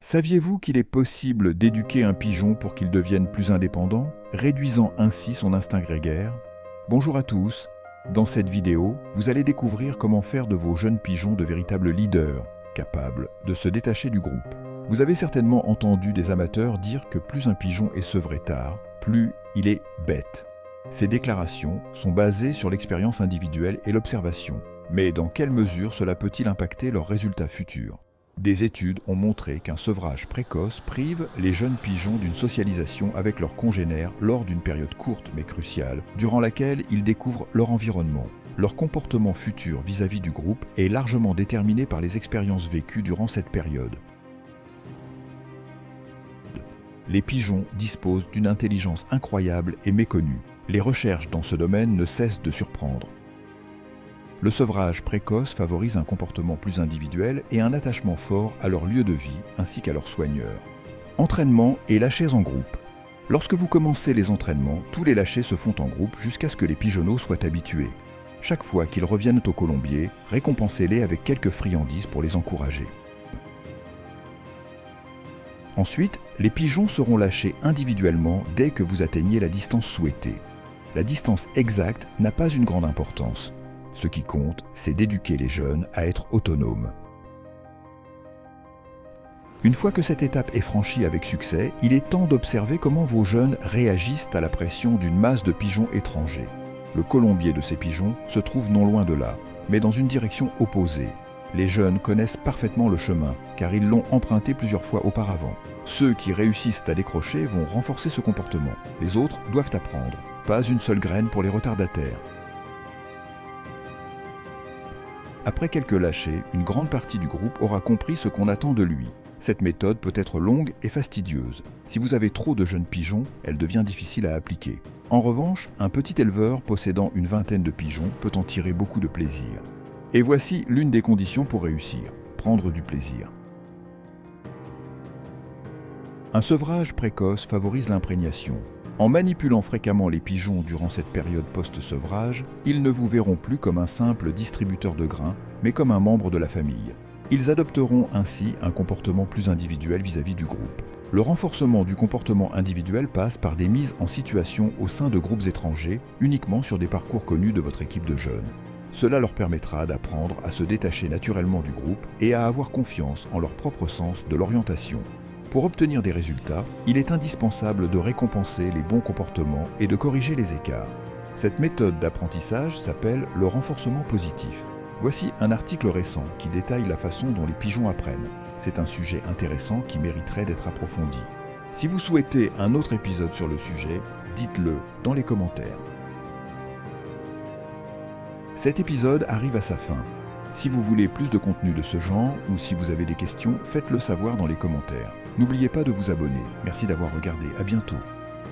Saviez-vous qu'il est possible d'éduquer un pigeon pour qu'il devienne plus indépendant, réduisant ainsi son instinct grégaire? Bonjour à tous, dans cette vidéo, vous allez découvrir comment faire de vos jeunes pigeons de véritables leaders, capables de se détacher du groupe. Vous avez certainement entendu des amateurs dire que plus un pigeon est sevré tard, plus il est bête. Ces déclarations sont basées sur l'expérience individuelle et l'observation. Mais dans quelle mesure cela peut-il impacter leurs résultats futurs? Des études ont montré qu'un sevrage précoce prive les jeunes pigeons d'une socialisation avec leurs congénères lors d'une période courte mais cruciale, durant laquelle ils découvrent leur environnement. Leur comportement futur vis-à-vis du groupe est largement déterminé par les expériences vécues durant cette période. Les pigeons disposent d'une intelligence incroyable et méconnue. Les recherches dans ce domaine ne cessent de surprendre. Le sevrage précoce favorise un comportement plus individuel et un attachement fort à leur lieu de vie ainsi qu'à leurs soigneurs. Entraînement et lâchers en groupe. Lorsque vous commencez les entraînements, tous les lâchers se font en groupe jusqu'à ce que les pigeonneaux soient habitués. Chaque fois qu'ils reviennent au colombier, récompensez-les avec quelques friandises pour les encourager. Ensuite, les pigeons seront lâchés individuellement dès que vous atteignez la distance souhaitée. La distance exacte n'a pas une grande importance. Ce qui compte, c'est d'éduquer les jeunes à être autonomes. Une fois que cette étape est franchie avec succès, il est temps d'observer comment vos jeunes réagissent à la pression d'une masse de pigeons étrangers. Le colombier de ces pigeons se trouve non loin de là, mais dans une direction opposée. Les jeunes connaissent parfaitement le chemin, car ils l'ont emprunté plusieurs fois auparavant. Ceux qui réussissent à décrocher vont renforcer ce comportement. Les autres doivent apprendre. Pas une seule graine pour les retardataires. Après quelques lâchers, une grande partie du groupe aura compris ce qu'on attend de lui. Cette méthode peut être longue et fastidieuse. Si vous avez trop de jeunes pigeons, elle devient difficile à appliquer. En revanche, un petit éleveur possédant une vingtaine de pigeons peut en tirer beaucoup de plaisir. Et voici l'une des conditions pour réussir, prendre du plaisir. Un sevrage précoce favorise l'imprégnation. En manipulant fréquemment les pigeons durant cette période post-sevrage, ils ne vous verront plus comme un simple distributeur de grains, mais comme un membre de la famille. Ils adopteront ainsi un comportement plus individuel vis-à-vis du groupe. Le renforcement du comportement individuel passe par des mises en situation au sein de groupes étrangers, uniquement sur des parcours connus de votre équipe de jeunes. Cela leur permettra d'apprendre à se détacher naturellement du groupe et à avoir confiance en leur propre sens de l'orientation. Pour obtenir des résultats, il est indispensable de récompenser les bons comportements et de corriger les écarts. Cette méthode d'apprentissage s'appelle le renforcement positif. Voici un article récent qui détaille la façon dont les pigeons apprennent. C'est un sujet intéressant qui mériterait d'être approfondi. Si vous souhaitez un autre épisode sur le sujet, dites-le dans les commentaires. Cet épisode arrive à sa fin. Si vous voulez plus de contenu de ce genre ou si vous avez des questions, faites-le savoir dans les commentaires. N'oubliez pas de vous abonner. Merci d'avoir regardé. À bientôt.